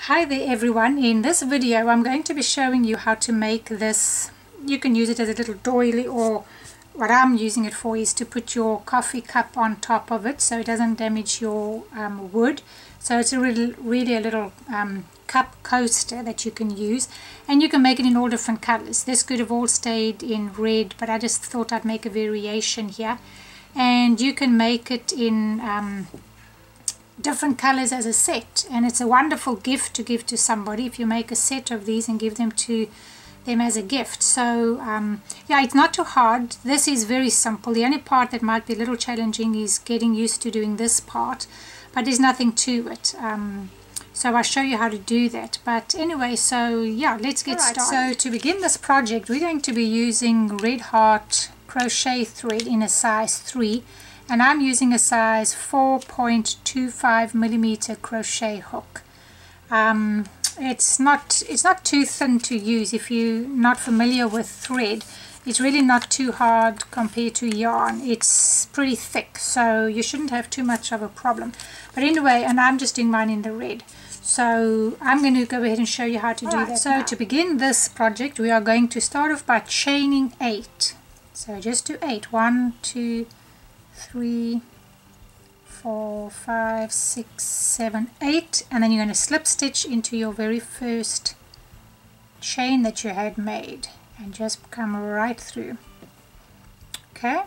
Hi there everyone, in this video I'm going to be showing you how to make this. You can use it as a little doily, or what I'm using it for is to put your coffee cup on top of it so it doesn't damage your wood. So it's really a little cup coaster that you can use, and you can make it in all different colors. This could have all stayed in red, but I just thought I'd make a variation here, and you can make it in different colors as a set, and it's a wonderful gift to give to somebody if you make a set of these and give them to them as a gift. So yeah, it's not too hard. This is very simple. The only part that might be a little challenging is getting used to doing this part, but there's nothing to it. So I'll show you how to do that. But anyway, so yeah, let's get started. So to begin this project, we're going to be using Red Heart crochet thread in a size 3, and I'm using a size 4.25 millimeter crochet hook. It's not too thin to use. If you're not familiar with thread, it's really not too hard compared to yarn. It's pretty thick, so you shouldn't have too much of a problem. But anyway, and I'm just doing mine in the red, so I'm going to go ahead and show you how to do that. So to begin this project, we are going to start off by chaining 8. So just do 8. 1, 2, 3, 4, 5, 6, 7, 8, and then you're going to slip stitch into your very first chain that you had made and just come right through. Okay,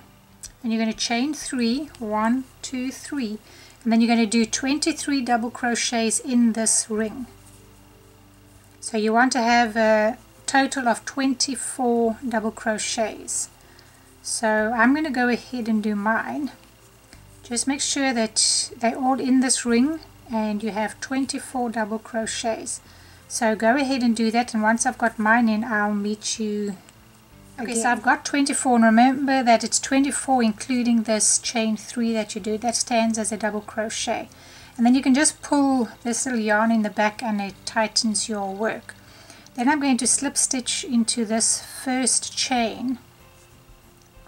then you're going to chain 3, 1, 2, 3, and then you're going to do 23 double crochets in this ring. So you want to have a total of 24 double crochets. So I'm going to go ahead and do mine. Just make sure that they're all in this ring and you have 24 double crochets. So go ahead and do that, and once I've got mine in, I'll meet you again. Okay, so I've got 24, and remember that it's 24 including this chain 3 that you do. That stands as a double crochet. And then you can just pull this little yarn in the back and it tightens your work. Then I'm going to slip stitch into this first chain.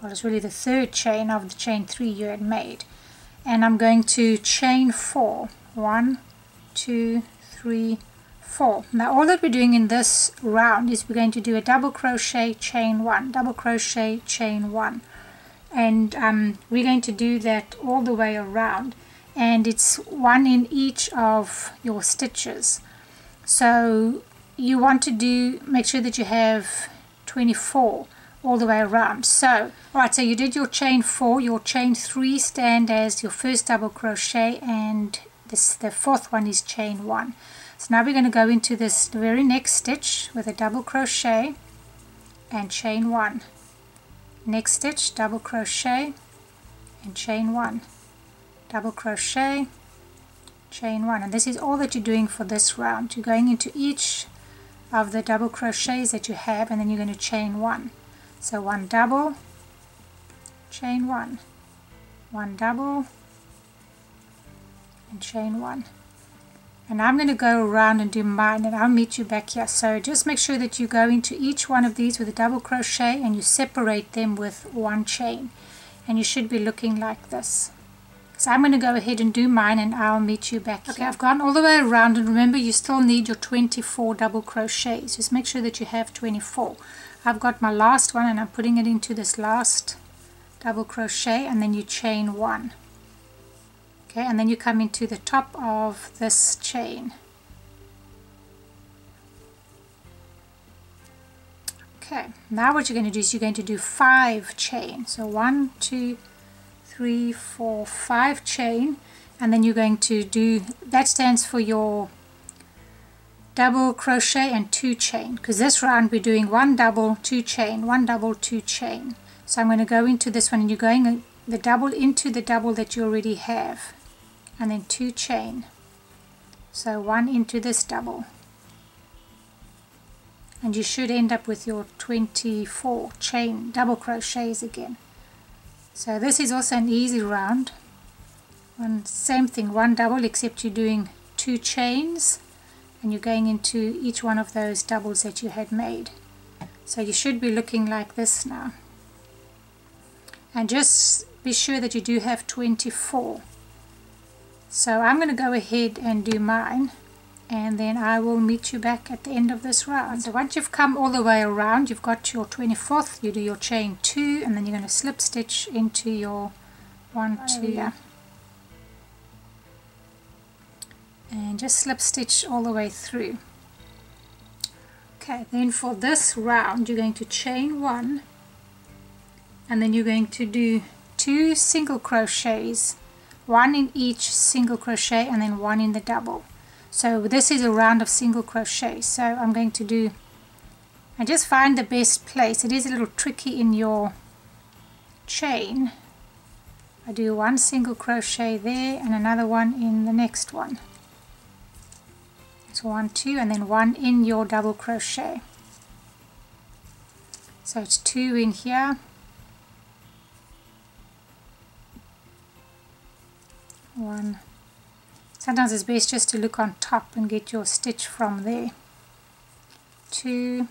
Well, it's really the third chain of the chain 3 you had made, and I'm going to chain 4. 1, 2, 3, 4. Now all that we're doing in this round is we're going to do a double crochet, chain 1, double crochet, chain 1, and we're going to do that all the way around, and it's 1 in each of your stitches. So you want to make sure that you have 24 all the way around. So alright, so you did your chain 4, your chain 3 stand as your first double crochet, and the fourth one is chain 1. So now we're going to go into this very next stitch with a double crochet and chain 1. Next stitch, double crochet and chain 1, double crochet, chain 1, and this is all that you're doing for this round. You're going into each of the double crochets that you have, and then you're going to chain 1. So 1 double, chain 1, 1 double, and chain 1. And I'm going to go around and do mine, and I'll meet you back here. So just make sure that you go into each one of these with a double crochet and you separate them with 1 chain, and you should be looking like this. So I'm going to go ahead and do mine, and I'll meet you back here. Okay, I've gone all the way around, and remember you still need your 24 double crochets. Just make sure that you have 24. I've got my last one, and I'm putting it into this last double crochet, and then you chain 1. Okay, and then you come into the top of this chain. Okay, now what you're going to do is you're going to do 5 chain. So 1, 2, 3, 4, 5 chain, and then you're going to do, that stands for your double crochet and 2 chain, because this round we're doing 1 double, 2 chain, 1 double, 2 chain. So I'm going to go into this one, and you're going the double into the double that you already have, and then 2 chain. So 1 into this double, and you should end up with your 24 chain double crochets again. So this is also an easy round. Same thing, 1 double, except you're doing 2 chains, and you're going into each one of those doubles that you had made. So you should be looking like this now. And just be sure that you do have 24. So I'm going to go ahead and do mine. and then I will meet you back at the end of this round. So once you've come all the way around, you've got your 24th, you do your chain 2, and then you're going to slip stitch into your 1, 2, and just slip stitch all the way through. Okay, then for this round you're going to chain 1, and then you're going to do 2 single crochets, 1 in each single crochet and then 1 in the double. So this is a round of single crochet, so I'm going to do, and just find the best place. It is a little tricky in your chain. I do 1 single crochet there and another one in the next one. So 1, 2, and then 1 in your double crochet. So it's 2 in here, 1. Sometimes it's best just to look on top and get your stitch from there. 2,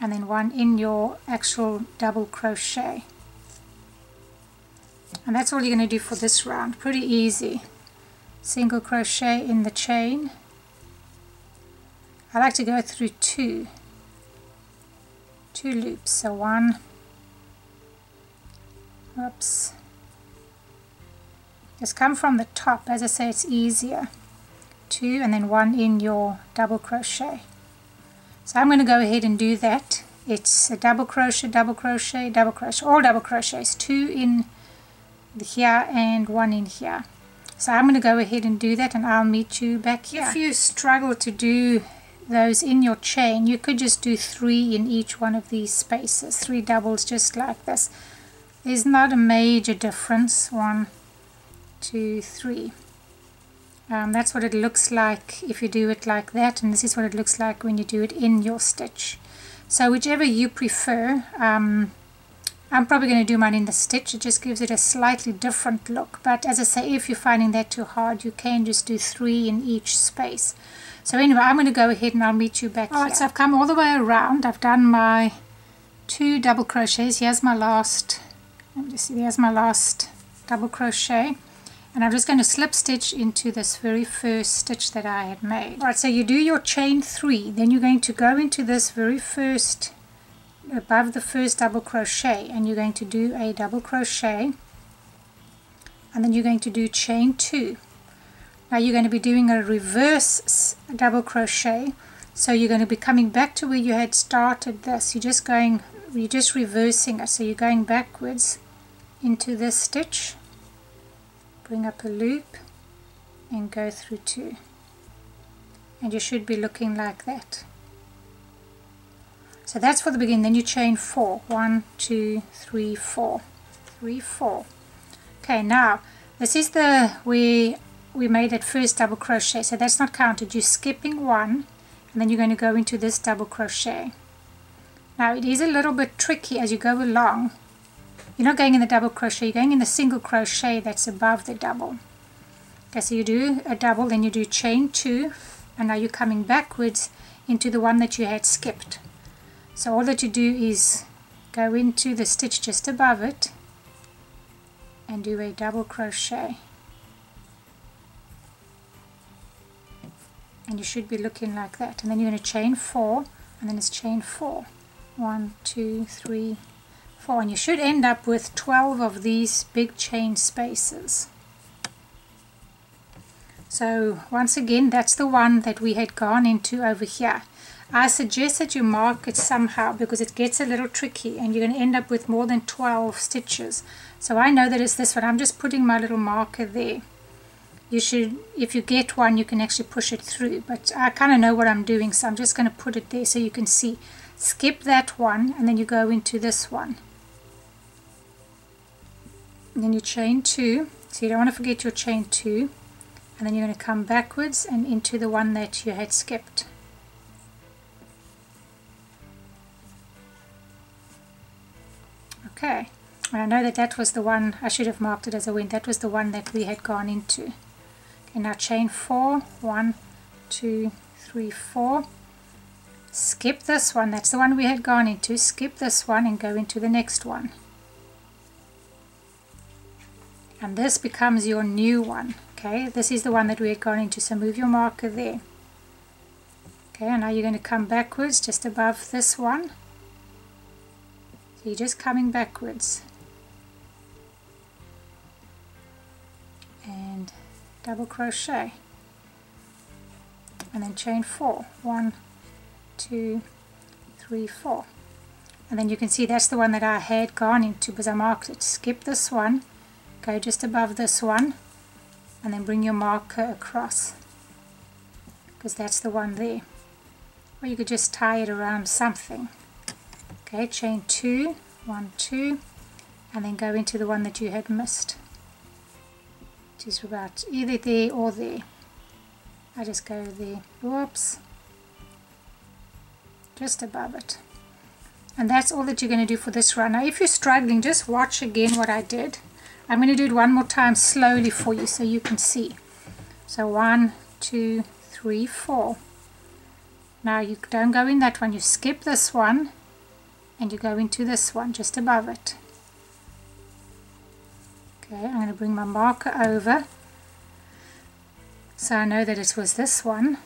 and then 1 in your actual double crochet. And that's all you're going to do for this round. Pretty easy. Single crochet in the chain. I like to go through 2 loops. So 1, oops, just come from the top. As I say, it's easier. 2, and then 1 in your double crochet. So I'm going to go ahead and do that. It's a double crochet, double crochet, double crochet, all double crochets, 2 in here and 1 in here. So I'm going to go ahead and do that, and I'll meet you back here. If you struggle to do those in your chain, you could just do 3 in each one of these spaces, 3 doubles just like this. There's not a major difference. 1, 2, 3. That's what it looks like if you do it like that, and this is what it looks like when you do it in your stitch. So whichever you prefer. I'm probably going to do mine in the stitch. It just gives it a slightly different look, but as I say, if you're finding that too hard, you can just do 3 in each space. So anyway, I'm going to go ahead and I'll meet you back here. Alright, so I've come all the way around. I've done my 2 double crochets. Here's my last, let me just see, there's my last double crochet, and I'm just going to slip stitch into this very first stitch that I had made. Alright, so you do your chain 3, then you're going to go into this very first, above the first double crochet, and you're going to do a double crochet, and then you're going to do chain 2. Now you're going to be doing a reverse double crochet, so you're going to be coming back to where you had started this. You're just reversing it, so you're going backwards into this stitch, bring up a loop and go through 2, and you should be looking like that. So that's for the beginning. Then you chain 4, 1, 2, 3, 4, 3, 4. Okay, now this is the where we made that first double crochet, so that's not counted. You're skipping 1, and then you're going to go into this double crochet. Now it is a little bit tricky as you go along. You're not going in the double crochet, you're going in the single crochet that's above the double. Okay, so you do a double, then you do chain 2, and now you're coming backwards into the one that you had skipped. So all that you do is go into the stitch just above it and do a double crochet. And you should be looking like that. And then you're going to chain 4, and then it's chain 4. 1, 2, 3, 4. And you should end up with 12 of these big chain spaces. So once again, that's the one that we had gone into over here. I suggest that you mark it somehow, because it gets a little tricky and you're going to end up with more than 12 stitches. So I know that it's this one. I'm just putting my little marker there. You should, if you get one, you can actually push it through, but I kind of know what I'm doing, so I'm just going to put it there so you can see. Skip that one, and then you go into this one, and then you chain 2, so you don't want to forget your chain 2, and then you're going to come backwards and into the one that you had skipped. Okay, and I know that that was the one, I should have marked it as I went, that was the one that we had gone into. Okay, now chain 4, 1, 2, 3, 4, skip this one, that's the one we had gone into, skip this one and go into the next one. And this becomes your new one. Okay, this is the one that we had gone into, so move your marker there. Okay, and now you're going to come backwards just above this one. So you're just coming backwards. And double crochet. And then chain 4. 1, 2, 3, 4. And then you can see that's the one that I had gone into because I marked it. Skip this one, go just above this one, and then bring your marker across, because that's the one there. Or you could just tie it around something. Okay, chain 2, 1, 2, and then go into the one that you had missed, which is about either there or there. I just go there, whoops, just above it. And that's all that you're going to do for this run. Now if you're struggling, just watch again what I did. I'm going to do it one more time slowly for you so you can see. So 1, 2, 3, 4. Now you don't go in that one, you skip this one and you go into this one just above it. Okay, I'm going to bring my marker over so I know that it was this one.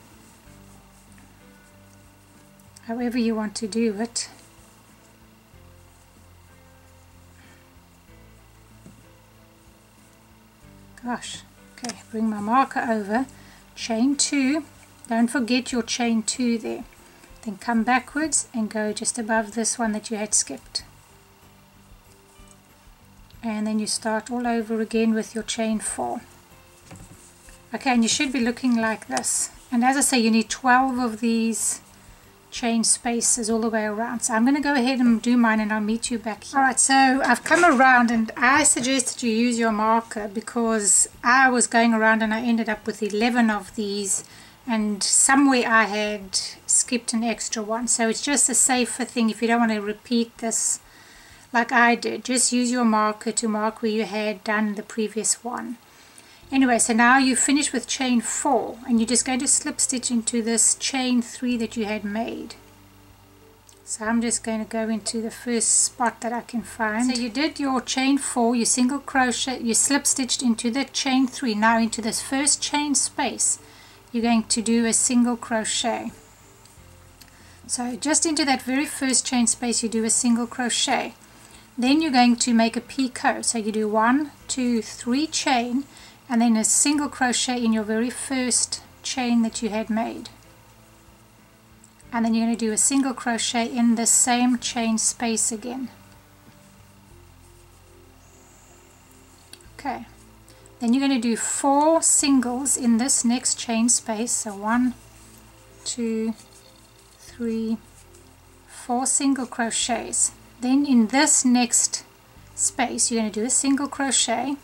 However you want to do it. Gosh, okay, bring my marker over, chain 2, don't forget your chain 2 there, then come backwards and go just above this one that you had skipped, and then you start all over again with your chain 4. Okay, and you should be looking like this, and as I say, you need 12 of these chain spaces all the way around. So I'm going to go ahead and do mine and I'll meet you back here. Alright, so I've come around and I suggested you use your marker because I was going around and I ended up with 11 of these, and somewhere I had skipped an extra one. So it's just a safer thing if you don't want to repeat this like I did. Just use your marker to mark where you had done the previous one. Anyway, so now you finish with chain 4 and you're just going to slip stitch into this chain 3 that you had made. So I'm just going to go into the first spot that I can find. So you did your chain 4, you single crochet, you slip stitched into the chain 3. Now into this first chain space you're going to do a single crochet. So just into that very first chain space you do a single crochet. Then you're going to make a picot. So you do 1, 2, 3 chain, and then a single crochet in your very first chain that you had made, and then you're going to do a single crochet in the same chain space again. Okay, then you're going to do 4 singles in this next chain space. So 1, 2, 3, 4 single crochets. Then in this next space you're going to do a single crochet.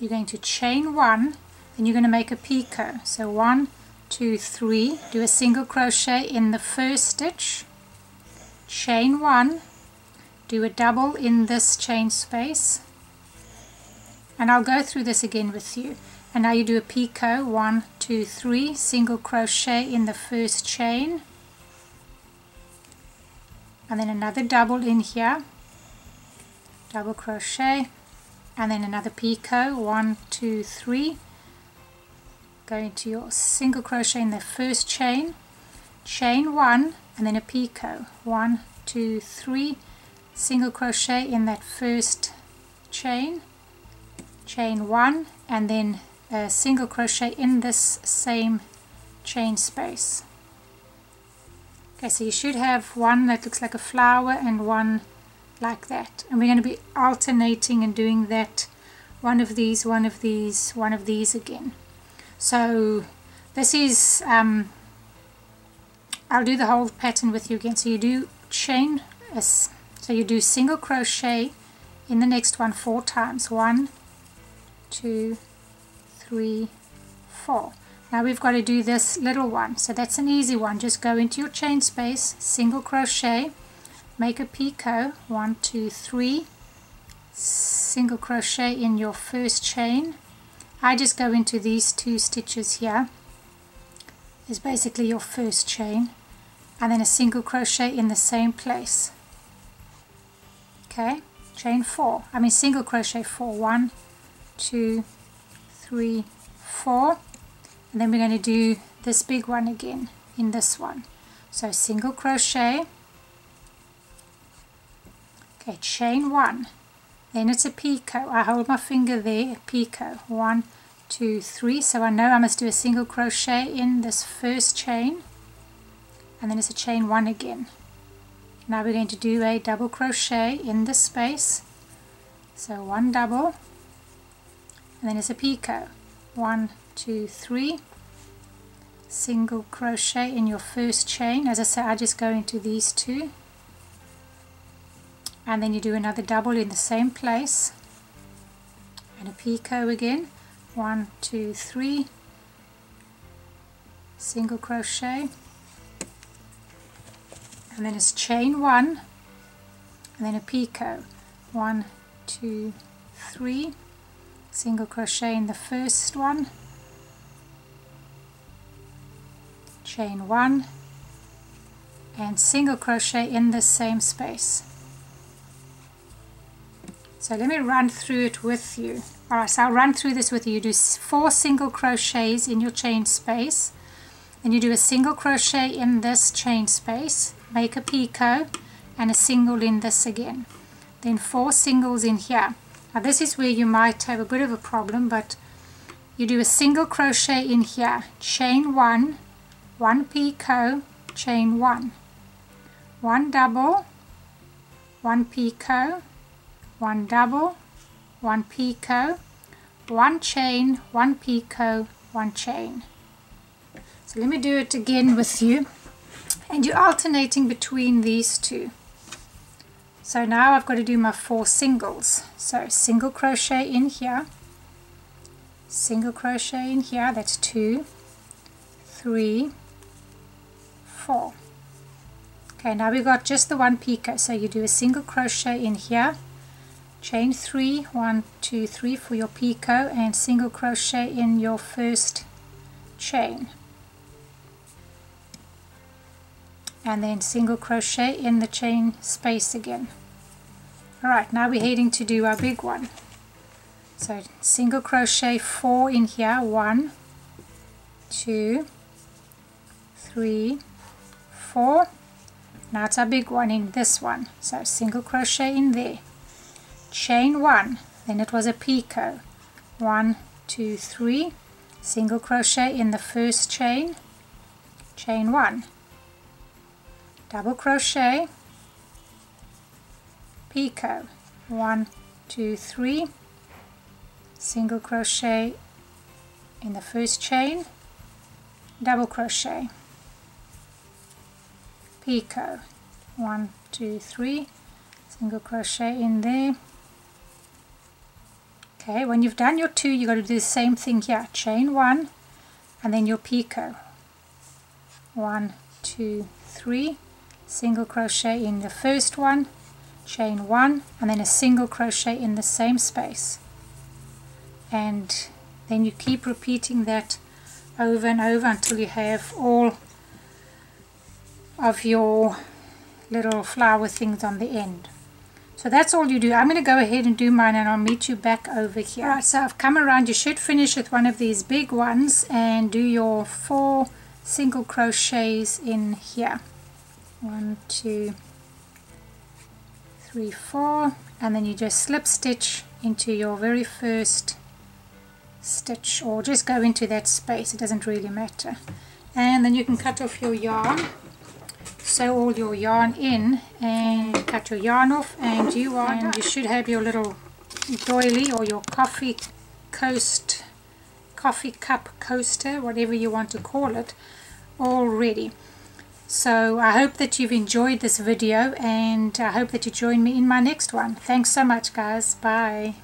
You're going to chain 1, then you're going to make a picot. So 1, 2, 3, do a single crochet in the first stitch, chain 1, do a double in this chain space, and I'll go through this again with you. And now you do a picot, 1, 2, 3, single crochet in the first chain, and then another double in here, double crochet, and then another picot, 1, 2, 3, go into your single crochet in the first chain, chain 1, and then a picot, 1, 2, 3, single crochet in that first chain, chain 1, and then a single crochet in this same chain space. Okay, so you should have one that looks like a flower and one like that, and we're going to be alternating and doing that, one of these, one of these, one of these again. So this is I'll do the whole pattern with you again. So you do chain, so you do single crochet in the next one 4 times, 1, 2, 3, 4. Now we've got to do this little one, so that's an easy one. Just go into your chain space, single crochet, make a picot, 1, 2, 3, single crochet in your first chain. I just go into these 2 stitches here, is basically your first chain, and then a single crochet in the same place. Okay, chain 4, single crochet 4, 1, 2, 3, 4, and then we're going to do this big one again in this one. So single crochet, okay, chain 1, then it's a picot. I hold my finger there, picot, 1, 2, 3, so I know I must do a single crochet in this first chain, and then it's a chain 1 again. Now we're going to do a double crochet in this space, so 1 double, and then it's a picot, 1, 2, 3, single crochet in your first chain. As I say, I just go into these 2, and then you do another double in the same place, and a picot again, 1, 2, 3, single crochet, and then it's chain 1, and then a picot, 1, 2, 3, single crochet in the first one, chain 1, and single crochet in the same space. So let me run through it with you. Alright, so I'll run through this with you. You do 4 single crochets in your chain space, then you do a single crochet in this chain space, make a picot, and a single in this again, then 4 singles in here. Now this is where you might have a bit of a problem, but you do a single crochet in here, chain 1, 1 picot, chain 1, 1 double, 1 picot, 1 double, 1 picot, 1 chain, 1 picot, 1 chain. So let me do it again with you, and you're alternating between these 2. So now I've got to do my 4 singles. So single crochet in here, single crochet in here, that's 2, 3, 4. Okay, now we've got just the 1 picot, so you do a single crochet in here, chain 3, 1, 2, 3 for your picot, and single crochet in your first chain, and then single crochet in the chain space again. Alright, now we're heading to do our big one. So single crochet 4 in here, 1, 2, 3, 4. Now it's our big one in this one, so single crochet in there, chain 1, then it was a picot, 1, 2, 3, single crochet in the first chain, chain 1, double crochet, picot, 1, 2, 3, single crochet in the first chain, double crochet, picot, 1, 2, 3, single crochet in there. Okay, when you've done your 2, you've got to do the same thing here, chain 1, and then your picot, 1, 2, 3, single crochet in the first one, chain 1, and then a single crochet in the same space, and then you keep repeating that over and over until you have all of your little flower things on the end. So that's all you do. I'm going to go ahead and do mine, and I'll meet you back over here. Alright, so I've come around. You should finish with one of these big ones and do your 4 single crochets in here. 1, 2, 3, 4, and then you just slip stitch into your very first stitch, or just go into that space, it doesn't really matter. And then you can cut off your yarn, sew all your yarn in, and cut your yarn off, and you should have your little doily or your coffee cup coaster, whatever you want to call it, all ready. So I hope that you've enjoyed this video, and I hope that you join me in my next one. Thanks so much, guys. Bye.